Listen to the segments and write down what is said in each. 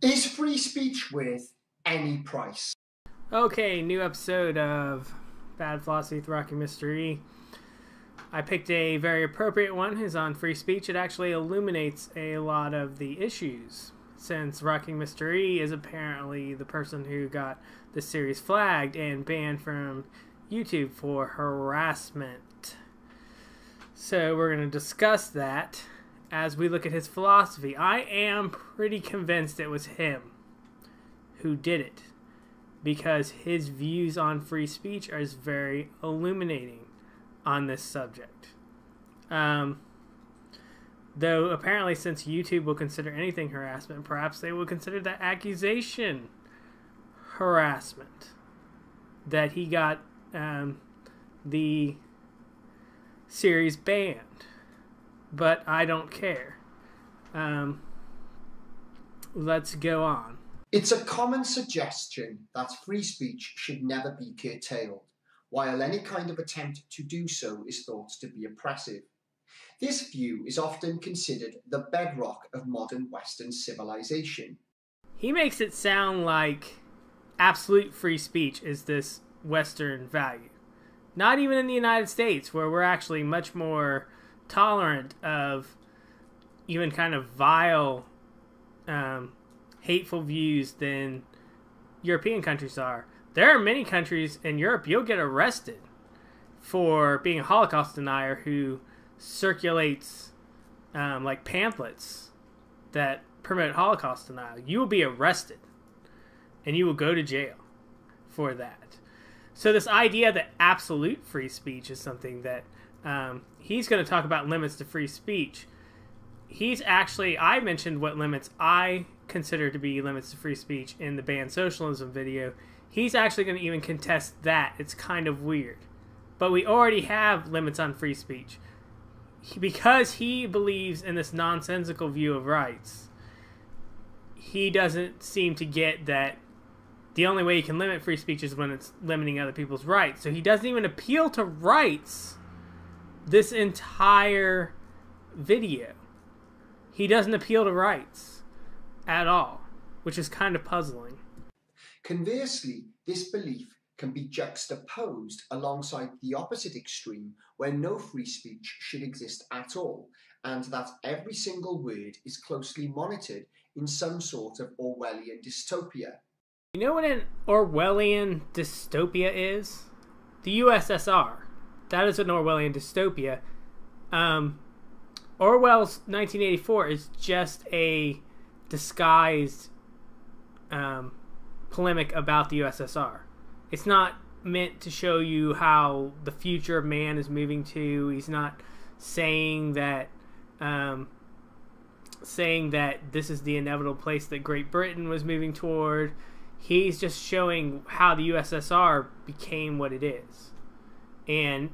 Is free speech worth any price? Okay, new episode of Bad Philosophy with Rocky Mr. E. I picked a very appropriate one. It's on free speech. It actually illuminates a lot of the issues, since Rocky Mr. E is apparently the person who got the series flagged and banned from YouTube for harassment. So we're going to discuss that as we look at his philosophy. I am pretty convinced it was him who did it, because his views on free speech are very illuminating on this subject. Though apparently, since YouTube will consider anything harassment, perhaps they will consider that accusation harassment, that he got the series banned. But I don't care. Let's go on. It's a common suggestion that free speech should never be curtailed, while any kind of attempt to do so is thought to be oppressive. This view is often considered the bedrock of modern Western civilization. He makes it sound like absolute free speech is this Western value. Not even in the United States, where we're actually much more tolerant of even kind of vile, hateful views than European countries are. There are many countries in Europe you'll get arrested for being a Holocaust denier who circulates like pamphlets that promote Holocaust denial. You will be arrested and you will go to jail for that. So this idea that absolute free speech is something that he's going to talk about limits to free speech. I mentioned what limits I consider to be limits to free speech in the Banned Socialism video. He's actually going to even contest that. It's kind of weird. But we already have limits on free speech. Because he believes in this nonsensical view of rights, he doesn't seem to get that the only way you can limit free speech is when it's limiting other people's rights. So he doesn't even appeal to rights this entire video. He doesn't appeal to rights at all, which is kind of puzzling. Conversely, this belief can be juxtaposed alongside the opposite extreme, where no free speech should exist at all, and that every single word is closely monitored in some sort of Orwellian dystopia. You know what an Orwellian dystopia is? The USSR. That is an Orwellian dystopia. Orwell's 1984 is just a disguised polemic about the USSR. It's not meant to show you how the future of man is moving to. He's not saying that this is the inevitable place that Great Britain was moving toward. He's just showing how the USSR became what it is and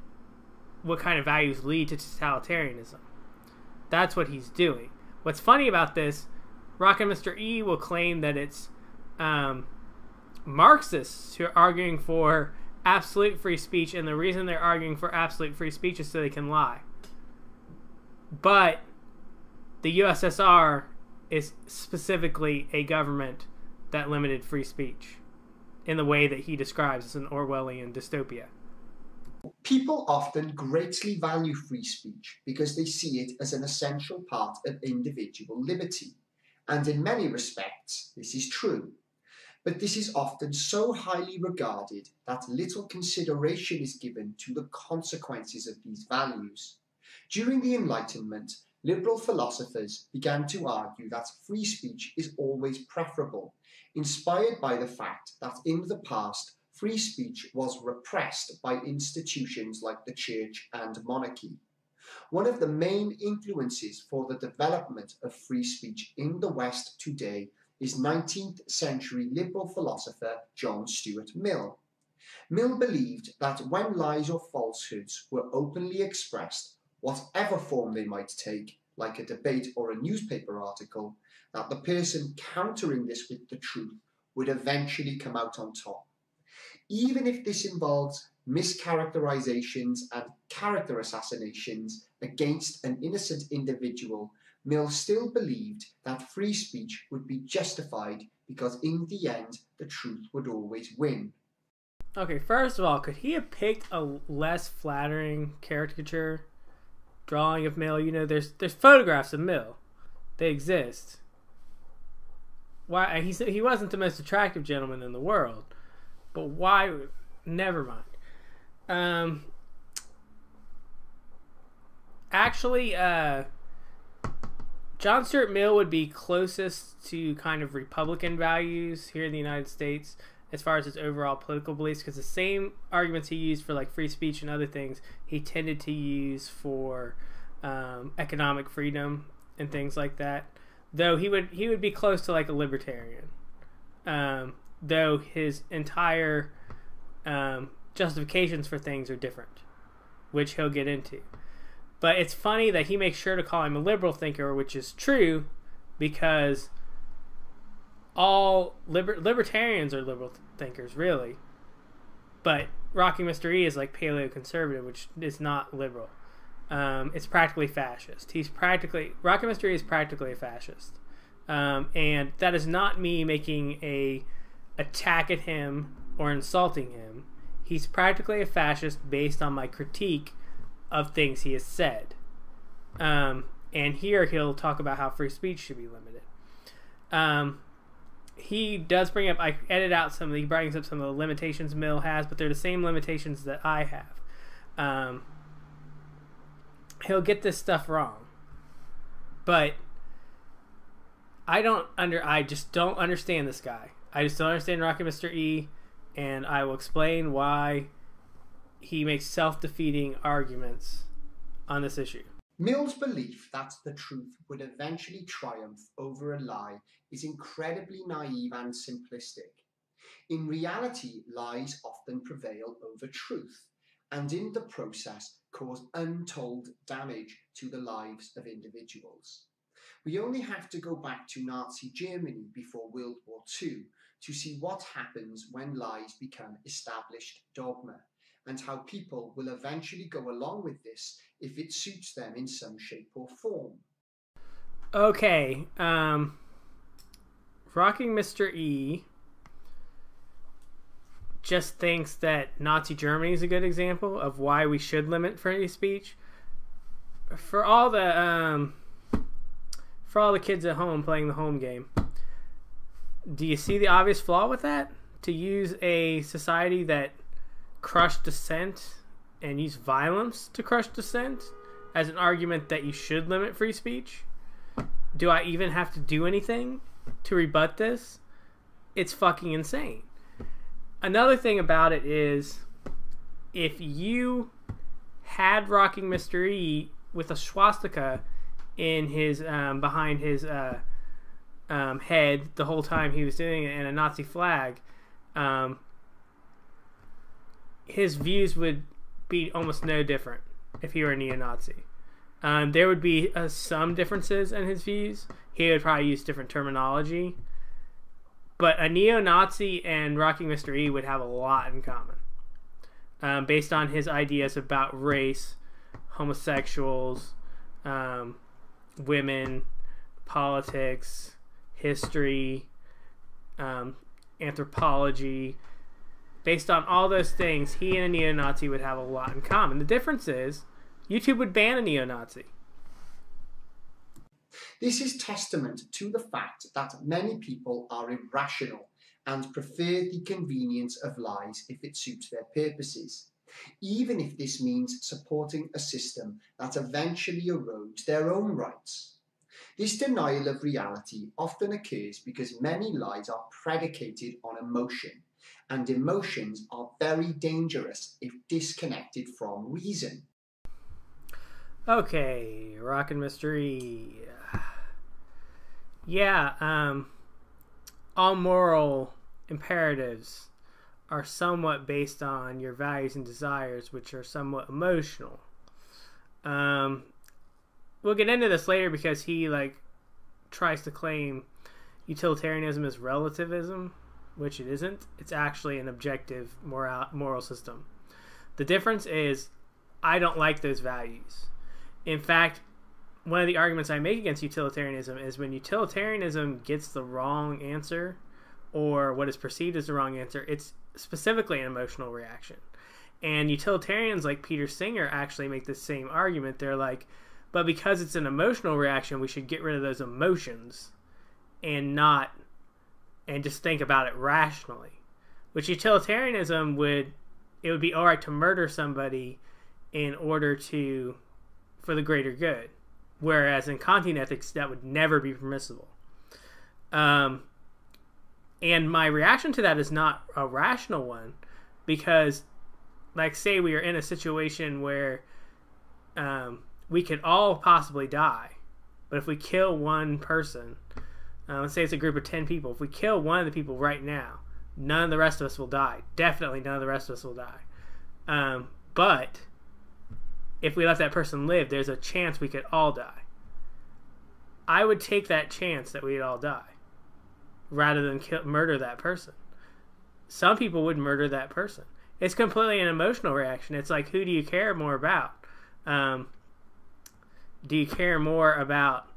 what kind of values lead to totalitarianism. That's what he's doing. What's funny about this, Rocket Mr. E will claim that it's Marxists who are arguing for absolute free speech, and the reason they're arguing for absolute free speech is so they can lie. But the USSR is specifically a government that limited free speech in the way that he describes as an Orwellian dystopia. People often greatly value free speech because they see it as an essential part of individual liberty, and in many respects this is true. But this is often so highly regarded that little consideration is given to the consequences of these values. During the Enlightenment, liberal philosophers began to argue that free speech is always preferable, inspired by the fact that in the past, free speech was repressed by institutions like the church and monarchy. One of the main influences for the development of free speech in the West today is 19th century liberal philosopher John Stuart Mill. Mill believed that when lies or falsehoods were openly expressed, whatever form they might take, like a debate or a newspaper article, that the person countering this with the truth would eventually come out on top. Even if this involves mischaracterizations and character assassinations against an innocent individual, Mill still believed that free speech would be justified because in the end the truth would always win. Okay, first of all, could he have picked a less flattering caricature drawing of Mill? You know, there's photographs of Mill. They exist. Why he wasn't the most attractive gentleman in the world, but why? Never mind. Actually, John Stuart Mill would be closest to kind of Republican values here in the United States as far as his overall political beliefs, because the same arguments he used for like free speech and other things, he tended to use for economic freedom and things like that. Though he would be close to like a libertarian, though his entire justifications for things are different, which he'll get into. But it's funny that he makes sure to call him a liberal thinker, which is true, because all libertarians are liberal thinkers, really. But Rocking Mr. E is like paleo-conservative, which is not liberal. It's practically fascist. Rocking Mr. E is practically a fascist. And that is not me making a attack at him or insulting him. He's practically a fascist based on my critique of things he has said. And here he'll talk about how free speech should be limited. He does bring up, I edit out he brings up some of the limitations Mill has, but they're the same limitations that I have. He'll get this stuff wrong. But I just don't understand this guy. I just don't understand Rocking Mr. E, and I will explain why he makes self-defeating arguments on this issue. Mill's belief that the truth would eventually triumph over a lie is incredibly naive and simplistic. In reality, lies often prevail over truth, and in the process cause untold damage to the lives of individuals. We only have to go back to Nazi Germany before World War II to see what happens when lies become established dogma, and how people will eventually go along with this if it suits them in some shape or form. Okay, Rocking Mr. E just thinks that Nazi Germany is a good example of why we should limit free speech. For all the kids at home playing the home game, do you see the obvious flaw with that? To use a society that crushed dissent and use violence to crush dissent as an argument that you should limit free speech? Do I even have to do anything to rebut this? It's fucking insane. Another thing about it is, if you had Rocking Mr. E with a swastika in his behind his head the whole time he was doing it, and a Nazi flag, his views would be almost no different if he were a neo-Nazi. There would be some differences in his views. He would probably use different terminology. But a neo-Nazi and Rocking Mr. E would have a lot in common. Based on his ideas about race, homosexuals, women, politics, history, anthropology. Based on all those things, he and a neo-Nazi would have a lot in common. The difference is, YouTube would ban a neo-Nazi. This is testament to the fact that many people are irrational and prefer the convenience of lies if it suits their purposes, even if this means supporting a system that eventually erodes their own rights. This denial of reality often occurs because many lies are predicated on emotion, and emotions are very dangerous if disconnected from reason. Okay, Rockin' Mr. E. Yeah, all moral imperatives are somewhat based on your values and desires, which are somewhat emotional. We'll get into this later because he tries to claim utilitarianism is relativism, which it isn't. It's actually an objective moral system. The difference is I don't like those values. In fact, one of the arguments I make against utilitarianism is when utilitarianism gets the wrong answer, or what is perceived as the wrong answer, it's specifically an emotional reaction. And utilitarians like Peter Singer actually make the same argument. They're like, but because it's an emotional reaction, we should get rid of those emotions and just think about it rationally. Which utilitarianism would be all right to murder somebody in order for the greater good. Whereas in Kantian ethics, that would never be permissible. And my reaction to that is not a rational one, because, like, say we are in a situation where we could all possibly die, but if we kill one person, let's say it's a group of 10 people, if we kill one of the people right now, none of the rest of us will die. Definitely none of the rest of us will die. But if we let that person live, there's a chance we could all die. I would take that chance that we'd all die rather than murder that person. Some people would murder that person. It's completely an emotional reaction. It's like, who do you care more about? Do you care more about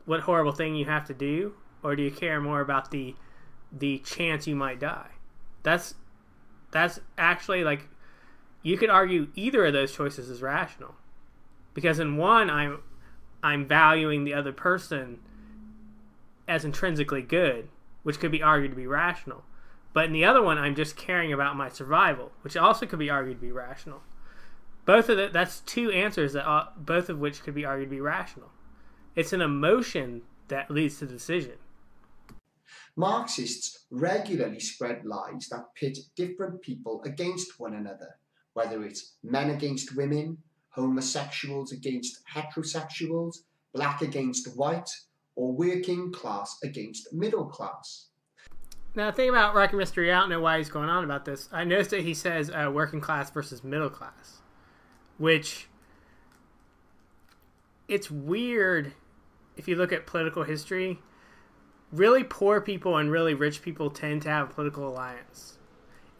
what horrible thing you have to do, or do you care more about the chance you might die? That's actually, like, you could argue either of those choices is rational, because in one I'm valuing the other person as intrinsically good, which could be argued to be rational. But in the other one, I'm just caring about my survival, which also could be argued to be rational. That's two answers both of which could be argued to be rational. It's an emotion that leads to the decision. Marxists regularly spread lies that pit different people against one another, whether it's men against women, homosexuals against heterosexuals, black against white, or working class against middle class. Now, the thing about Rocky Mystery, I don't know why he's going on about this. I noticed that he says working class versus middle class, which, it's weird if you look at political history. Really poor people and really rich people tend to have a political alliance.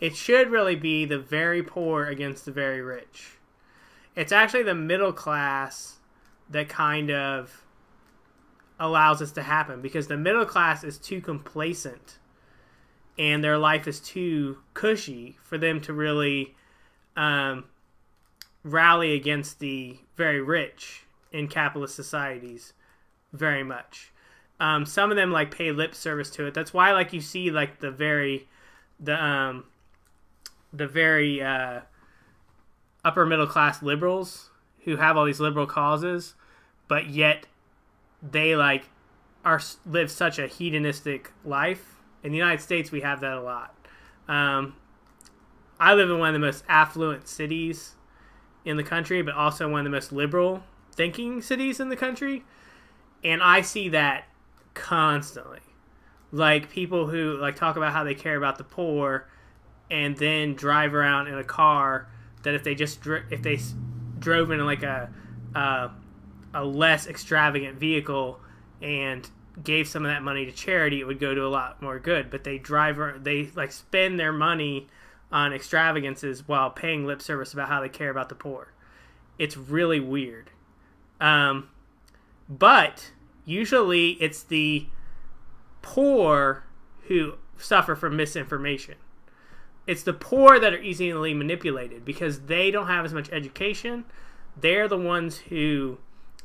It should really be the very poor against the very rich. It's actually the middle class that kind of allows this to happen, because the middle class is too complacent and their life is too cushy for them to really rally against the very rich in capitalist societies very much. Some of them like pay lip service to it. That's why, like, you see like the very upper middle class liberals who have all these liberal causes, but yet they live such a hedonistic life. In the United States, we have that a lot. I live in one of the most affluent cities in the country, but also one of the most liberal thinking cities in the country, and I see that constantly. Like, people who like talk about how they care about the poor, and then drive around in a car that if they drove in like a less extravagant vehicle and gave some of that money to charity, it would go to a lot more good. But they spend their money on extravagances while paying lip service about how they care about the poor. It's really weird. But usually it's the poor who suffer from misinformation. It's the poor that are easily manipulated because they don't have as much education. They're the ones who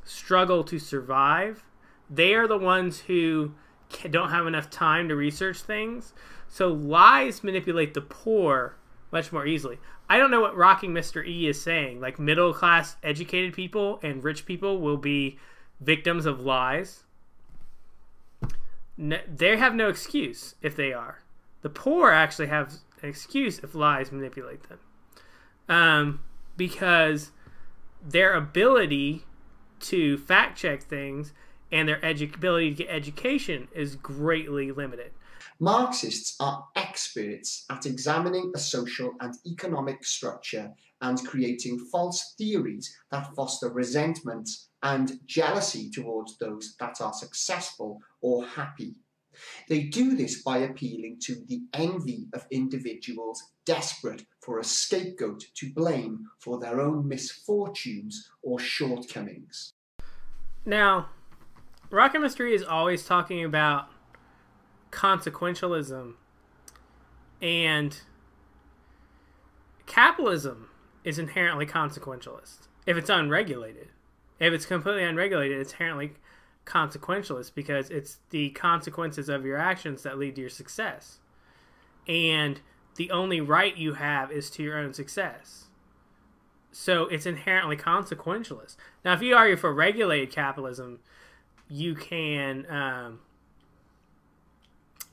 struggle to survive. They are the ones who don't have enough time to research things. So lies manipulate the poor much more easily. I don't know what Rocking Mr. E is saying. Like, middle class educated people and rich people will be victims of lies. They have no excuse if they are. The poor actually have an excuse if lies manipulate them. Because their ability to fact check things and their ability to get education is greatly limited. Marxists are experts at examining a social and economic structure and creating false theories that foster resentment and jealousy towards those that are successful or happy. They do this by appealing to the envy of individuals desperate for a scapegoat to blame for their own misfortunes or shortcomings. Now, Rocket Mystery is always talking about consequentialism, and capitalism is inherently consequentialist if it's unregulated. If it's completely unregulated, it's inherently consequentialist because it's the consequences of your actions that lead to your success. And the only right you have is to your own success. So it's inherently consequentialist. Now, if you argue for regulated capitalism, you can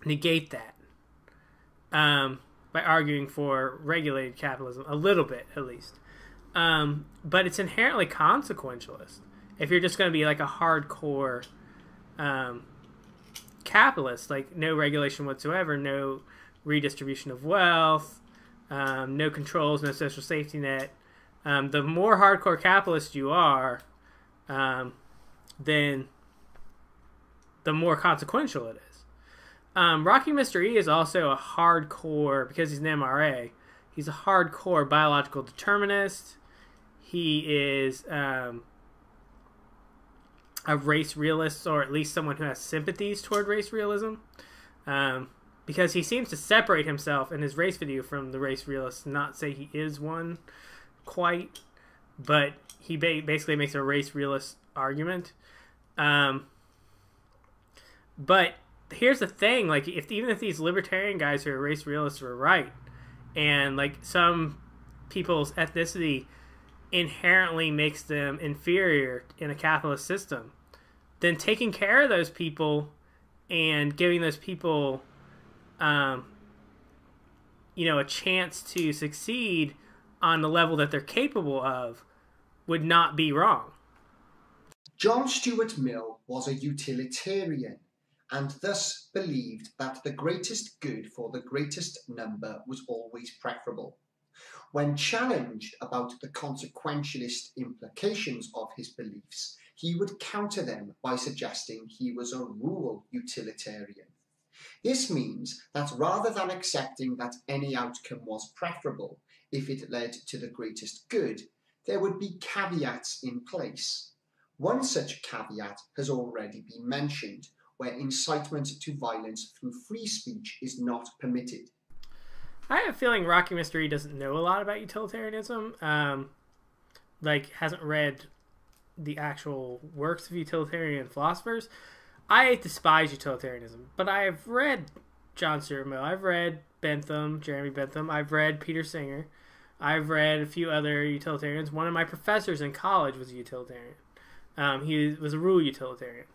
negate that by arguing for regulated capitalism, a little bit at least. But it's inherently consequentialist. If you're just going to be like a hardcore capitalist, like no regulation whatsoever, no redistribution of wealth, no controls, no social safety net, the more hardcore capitalist you are, then the more consequential it is. Rocky Mr. E is also a hardcore, because he's an MRA, he's a hardcore biological determinist. He is a race realist, or at least someone who has sympathies toward race realism, because he seems to separate himself in his race video from the race realists, not say he is one quite, but he basically makes a race realist argument. But here's the thing, like, even if these libertarian guys who are race realists were right, and like some people's ethnicity inherently makes them inferior in a capitalist system, then taking care of those people and giving those people a chance to succeed on the level that they're capable of would not be wrong. John Stuart Mill was a utilitarian and thus believed that the greatest good for the greatest number was always preferable. When challenged about the consequentialist implications of his beliefs, he would counter them by suggesting he was a rule utilitarian. This means that rather than accepting that any outcome was preferable if it led to the greatest good, there would be caveats in place. One such caveat has already been mentioned, where incitement to violence through free speech is not permitted. I have a feeling Rocky Mystery doesn't know a lot about utilitarianism. Hasn't read the actual works of utilitarian philosophers. I despise utilitarianism, but I've read John Stuart Mill. I've read Bentham, Jeremy Bentham. I've read Peter Singer. I've read a few other utilitarians. One of my professors in college was a utilitarian. He was a rule utilitarian.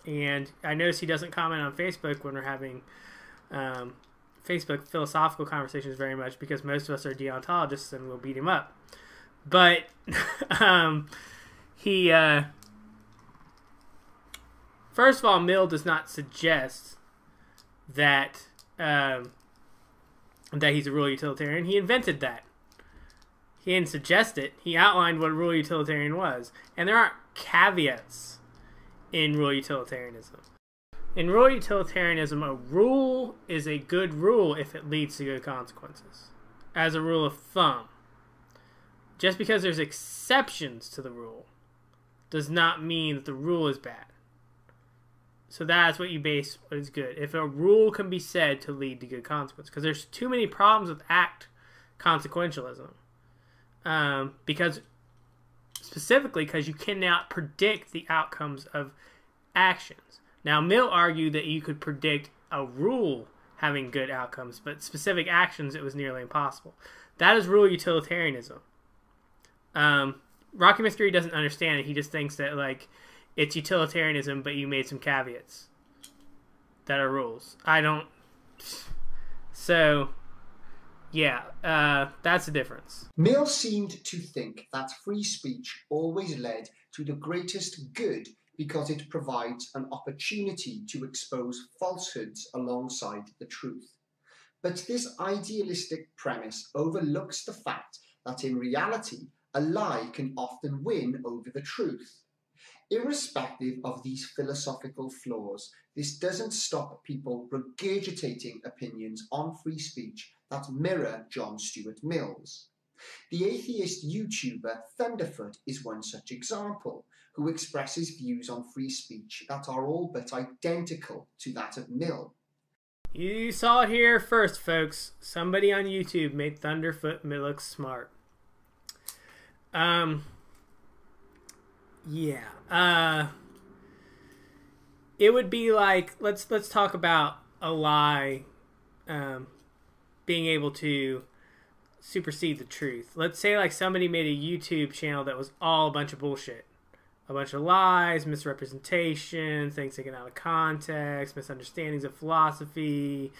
And I notice he doesn't comment on Facebook when we're having Facebook philosophical conversations very much, because most of us are deontologists and we'll beat him up. But he first of all, Mill does not suggest that that he's a rule utilitarian. He invented that. He didn't suggest it. He outlined what a rule utilitarian was. And there aren't caveats in rule utilitarianism. In rule utilitarianism, a rule is a good rule if it leads to good consequences, as a rule of thumb. Just because there's exceptions to the rule does not mean that the rule is bad. So that's what you base what is good. If a rule can be said to lead to good consequences, because there's too many problems with act consequentialism. Specifically because you cannot predict the outcomes of actions. Now, Mill argued that you could predict a rule having good outcomes, but specific actions, it was nearly impossible. That is rule utilitarianism. Rocky Mystery doesn't understand it. He just thinks that, like, it's utilitarianism, but you made some caveats that are rules. I don't... So, yeah, that's the difference. Mill seemed to think that free speech always led to the greatest good because it provides an opportunity to expose falsehoods alongside the truth. But this idealistic premise overlooks the fact that in reality, a lie can often win over the truth. Irrespective of these philosophical flaws, this doesn't stop people regurgitating opinions on free speech that mirror John Stuart Mill's. The atheist YouTuber Thunderfoot is one such example, who expresses views on free speech that are all but identical to that of Mill. You saw it here first, folks. Somebody on YouTube made Thunderfoot look smart. Yeah. It would be like, let's talk about a lie being able to supersede the truth. Let's say like somebody made a YouTube channel that was all a bunch of bullshit. A bunch of lies, misrepresentation, things taken out of context, misunderstandings of philosophy,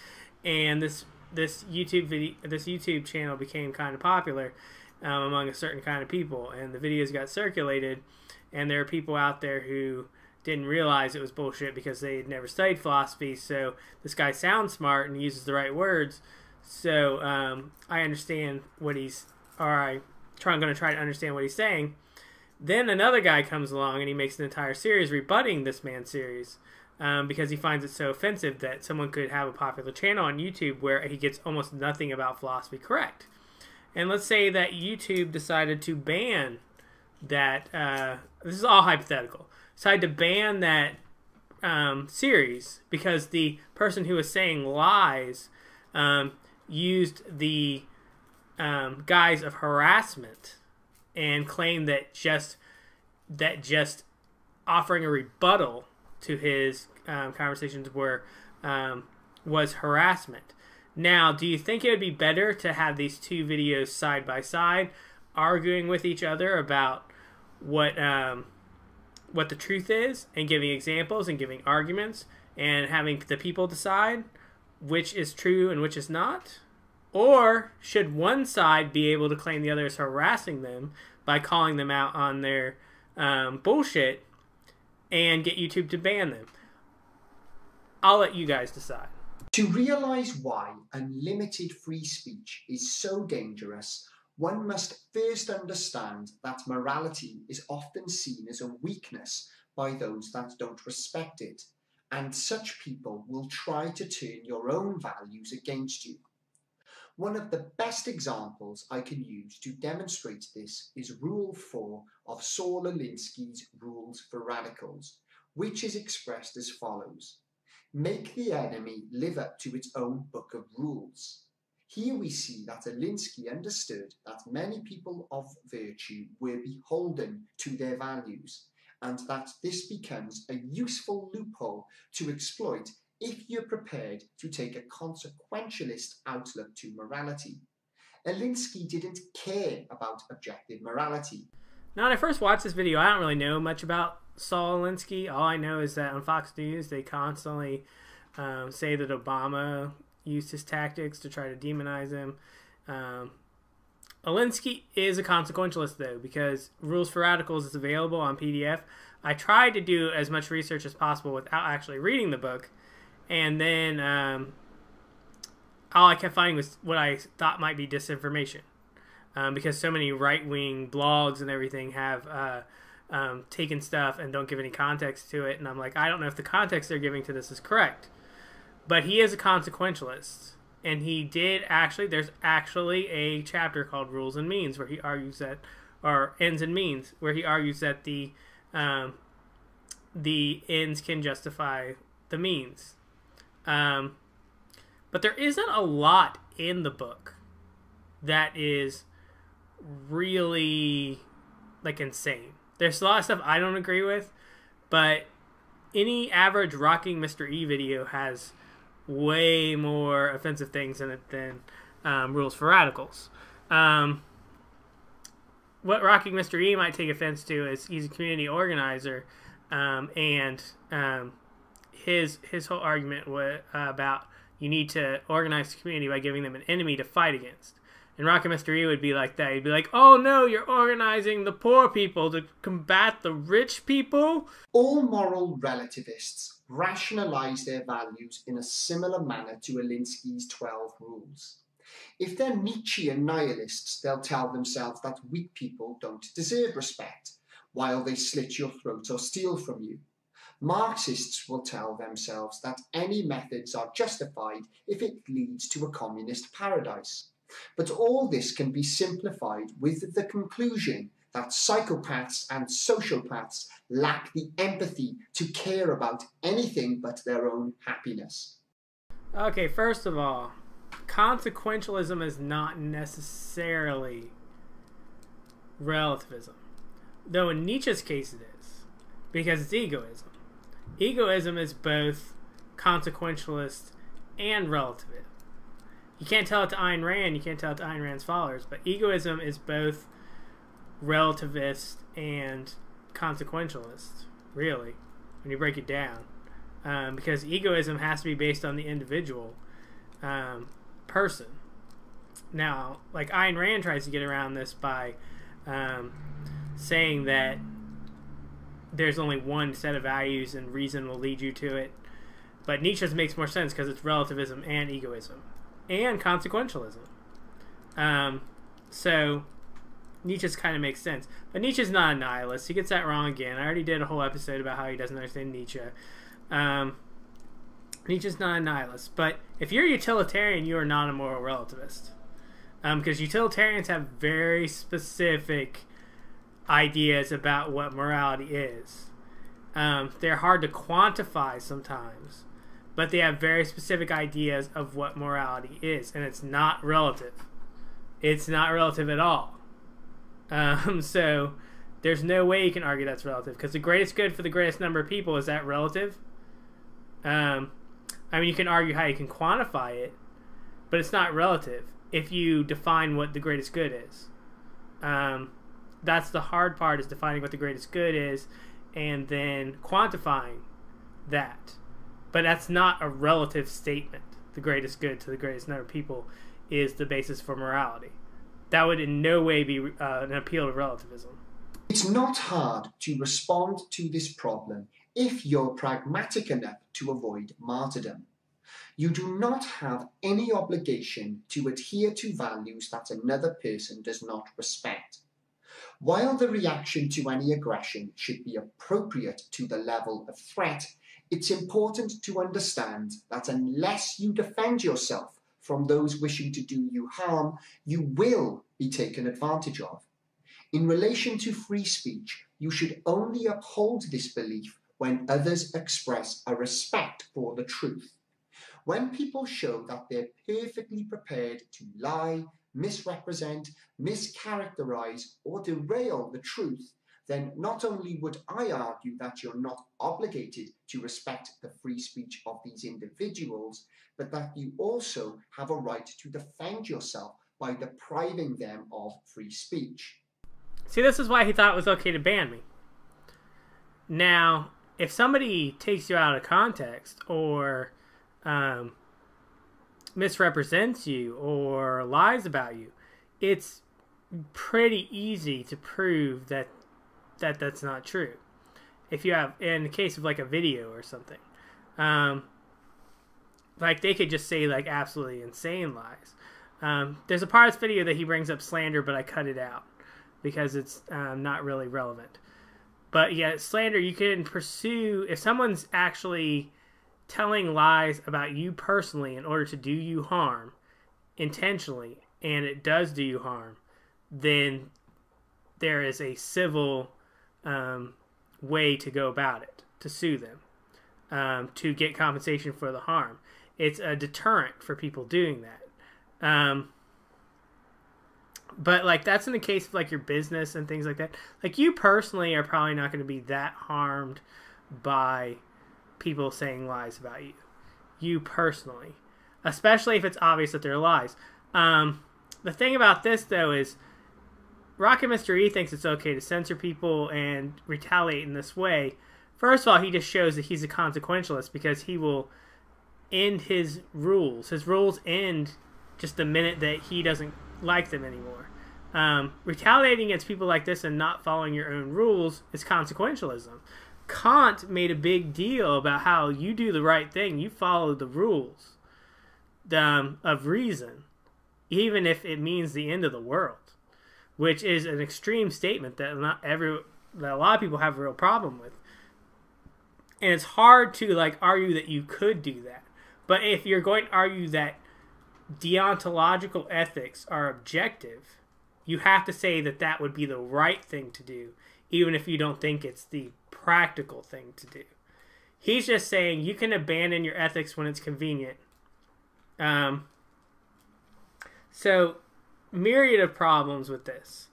and this YouTube channel became kind of popular among a certain kind of people, and the videos got circulated, and there are people out there who didn't realize it was bullshit because they had never studied philosophy. So this guy sounds smart and uses the right words. So I understand what I'm going to try to understand what he's saying. Then another guy comes along and he makes an entire series rebutting this man's series because he finds it so offensive that someone could have a popular channel on YouTube where he gets almost nothing about philosophy correct. And let's say that YouTube decided to ban that, this is all hypothetical, decided to ban that series because the person who was saying lies used the guise of harassment and claimed that just offering a rebuttal to his conversations was harassment. Now, do you think it would be better to have these two videos side by side, arguing with each other about what the truth is, and giving examples and giving arguments, and having the people decide which is true and which is not? Or should one side be able to claim the other is harassing them by calling them out on their bullshit and get YouTube to ban them? I'll let you guys decide. To realize why unlimited free speech is so dangerous, one must first understand that morality is often seen as a weakness by those that don't respect it, and such people will try to turn your own values against you. One of the best examples I can use to demonstrate this is Rule 4 of Saul Alinsky's Rules for Radicals, which is expressed as follows: make the enemy live up to its own book of rules. Here we see that Alinsky understood that many people of virtue were beholden to their values, and that this becomes a useful loophole to exploit if you're prepared to take a consequentialist outlook to morality. Alinsky didn't care about objective morality. Now, when I first watched this video, I don't really know much about Saul Alinsky. All I know is that on Fox News, they constantly say that Obama used his tactics to try to demonize him. Alinsky is a consequentialist, though, because Rules for Radicals is available on PDF. I tried to do as much research as possible without actually reading the book, and then all I kept finding was what I thought might be disinformation, because so many right-wing blogs and everything have taken stuff and don't give any context to it, and I'm like, I don't know if the context they're giving to this is correct. But he is a consequentialist, and he did actually, there's actually a chapter called Rules and Means where he argues that, or Ends and Means, where he argues that the ends can justify the means. But there isn't a lot in the book that is really, like, insane. There's a lot of stuff I don't agree with, but any average Rocking Mr. E video has way more offensive things in it than Rules for Radicals. What Rocking Mr. E might take offense to is he's a community organizer, and his whole argument was about you need to organize the community by giving them an enemy to fight against. And Rocking Mr. E would be like that. He'd be like, oh no, you're organizing the poor people to combat the rich people. All moral relativists rationalize their values in a similar manner to Alinsky's 12 rules. If they're Nietzschean nihilists, they'll tell themselves that weak people don't deserve respect, while they slit your throat or steal from you. Marxists will tell themselves that any methods are justified if it leads to a communist paradise. But all this can be simplified with the conclusion that psychopaths and sociopaths lack the empathy to care about anything but their own happiness. Okay, first of all, consequentialism is not necessarily relativism. Though in Nietzsche's case it is, because it's egoism. Egoism is both consequentialist and relativist. You can't tell it to Ayn Rand, you can't tell it to Ayn Rand's followers, but egoism is both relativist and consequentialist, really, when you break it down. Because egoism has to be based on the individual person. Now, like Ayn Rand tries to get around this by saying that there's only one set of values and reason will lead you to it. But Nietzsche's makes more sense because it's relativism and egoism and consequentialism. So Nietzsche's kind of makes sense. But Nietzsche's not a nihilist. He gets that wrong again. I already did a whole episode about how he doesn't understand Nietzsche. Nietzsche's not a nihilist. But if you're a utilitarian, you are not a moral relativist. Because utilitarians have very specific ideas about what morality is. They're hard to quantify sometimes, but they have very specific ideas of what morality is, and it's not relative. It's not relative at all. So there's no way you can argue that's relative, because the greatest good for the greatest number of people, is that relative? I mean, you can argue how you can quantify it, but it's not relative if you define what the greatest good is. That's the hard part, is defining what the greatest good is and then quantifying that. But that's not a relative statement. The greatest good to the greatest number of people is the basis for morality. That would in no way be an appeal to relativism. It's not hard to respond to this problem if you're pragmatic enough to avoid martyrdom. You do not have any obligation to adhere to values that another person does not respect. While the reaction to any aggression should be appropriate to the level of threat, it's important to understand that unless you defend yourself from those wishing to do you harm, you will be taken advantage of. In relation to free speech, you should only uphold this belief when others express a respect for the truth. When people show that they're perfectly prepared to lie, misrepresent, mischaracterize, or derail the truth, then not only would I argue that you're not obligated to respect the free speech of these individuals, but that you also have a right to defend yourself by depriving them of free speech. See, this is why he thought it was okay to ban me. Now, if somebody takes you out of context or misrepresents you or lies about you, it's pretty easy to prove that that's not true. If you have, in the case of like a video or something, like they could just say like absolutely insane lies. There's a part of this video that he brings up slander, but I cut it out because it's not really relevant. But yeah, slander, you can pursue if someone's actually telling lies about you personally in order to do you harm intentionally, and it does do you harm, then there is a civil way to go about it, to sue them, to get compensation for the harm. It's a deterrent for people doing that. But like that's in the case of like your business and things like that. Like you personally are probably not going to be that harmed by people saying lies about you. You personally. Especially if it's obvious that they're lies. The thing about this, though, is Rocket Mr. E thinks it's okay to censor people and retaliate in this way. First of all, he just shows that he's a consequentialist because he will end his rules. His rules end just the minute that he doesn't like them anymore. Retaliating against people like this and not following your own rules is consequentialism. Kant made a big deal about how you do the right thing. You follow the rules of reason, even if it means the end of the world, which is an extreme statement that that a lot of people have a real problem with. And it's hard to like argue that you could do that. But if you're going to argue that deontological ethics are objective, you have to say that that would be the right thing to do, even if you don't think it's the practical thing to do. He's just saying you can abandon your ethics when it's convenient. So, myriad of problems with this.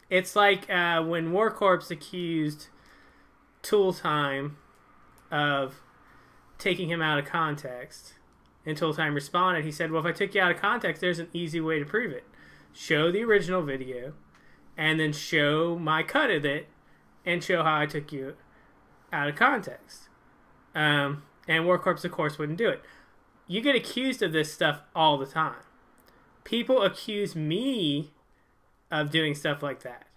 It's like when War Corps accused Tool Time of taking him out of context. And Tool Time responded, he said, well, if I took you out of context, there's an easy way to prove it. Show the original video, and then show my cut of it, and show how I took you out of context. And War Corps, of course, wouldn't do it. You get accused of this stuff all the time. People accuse me of doing stuff like that.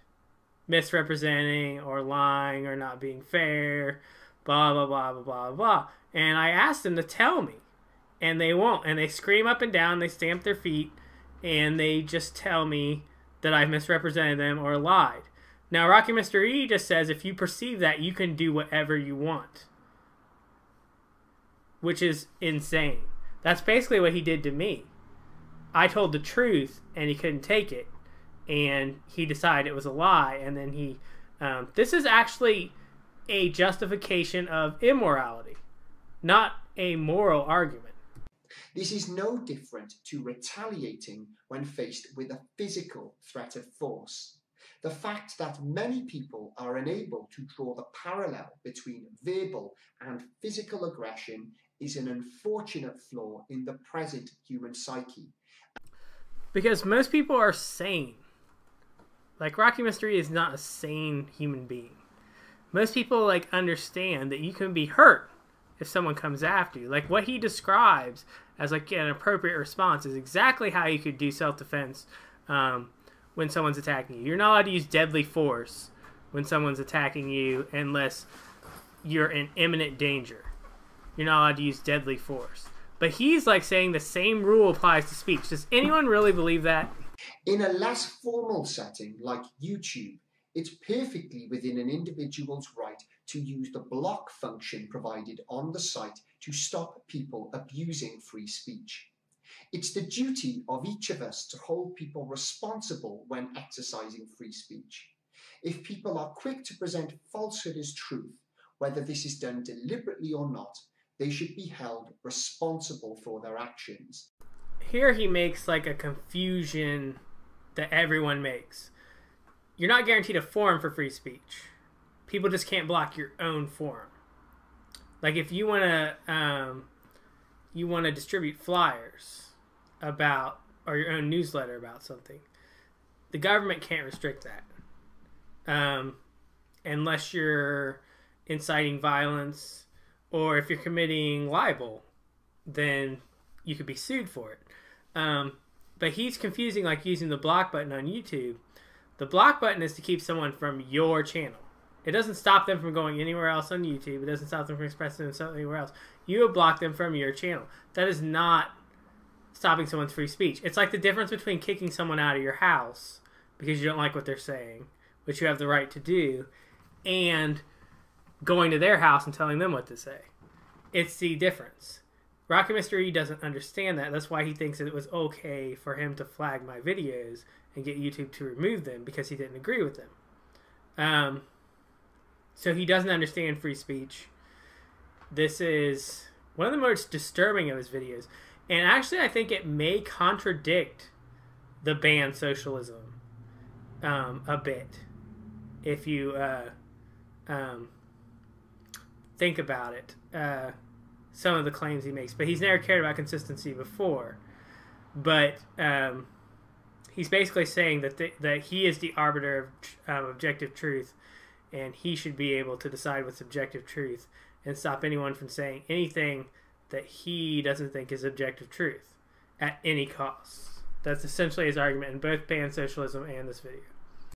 Misrepresenting, or lying, or not being fair, blah, blah, blah, blah, blah, blah. And I asked them to tell me. And they won't. And they scream up and down, they stamp their feet, and they just tell me that I've misrepresented them or lied. Now, Rocky Mr. E just says if you perceive that, you can do whatever you want. Which is insane. That's basically what he did to me. I told the truth, and he couldn't take it. And he decided it was a lie. And then he... this is actually a justification of immorality, not a moral argument. This is no different to retaliating when faced with a physical threat of force. The fact that many people are unable to draw the parallel between verbal and physical aggression is an unfortunate flaw in the present human psyche. Because most people are sane. Like, Rocky Mystery is not a sane human being. Most people, like, understand that you can be hurt if someone comes after you. Like, what he describes as, like, an appropriate response is exactly how you could do self-defense when someone's attacking you. You're not allowed to use deadly force when someone's attacking you unless you're in imminent danger. You're not allowed to use deadly force. But he's, like, saying the same rule applies to speech. Does anyone really believe that? In a less formal setting like YouTube, it's perfectly within an individual's right to use the block function provided on the site to stop people abusing free speech. It's the duty of each of us to hold people responsible when exercising free speech. If people are quick to present falsehood as truth, whether this is done deliberately or not, they should be held responsible for their actions. Here he makes like a confusion that everyone makes. You're not guaranteed a forum for free speech. People just can't block your own forum. Like if you want to distribute flyers about, or your own newsletter about something, the government can't restrict that unless you're inciting violence, or if you're committing libel, then you could be sued for it. But he's confusing like using the block button on YouTube. The block button is to keep someone from your channel. It doesn't stop them from going anywhere else on YouTube. It doesn't stop them from expressing themselves anywhere else. You have blocked them from your channel. That is not stopping someone's free speech. It's like the difference between kicking someone out of your house because you don't like what they're saying, which you have the right to do, and going to their house and telling them what to say. It's the difference. Rocky Mr. E doesn't understand that. That's why he thinks that it was okay for him to flag my videos and get YouTube to remove them because he didn't agree with them. So he doesn't understand free speech. This is one of the most disturbing of his videos. And actually, I think it may contradict the ban socialism a bit. If you think about it. Some of the claims he makes. But he's never cared about consistency before. But he's basically saying that he is the arbiter of objective truth, and he should be able to decide what's objective truth and stop anyone from saying anything that he doesn't think is objective truth at any cost. That's essentially his argument in both Ban Socialism and this video.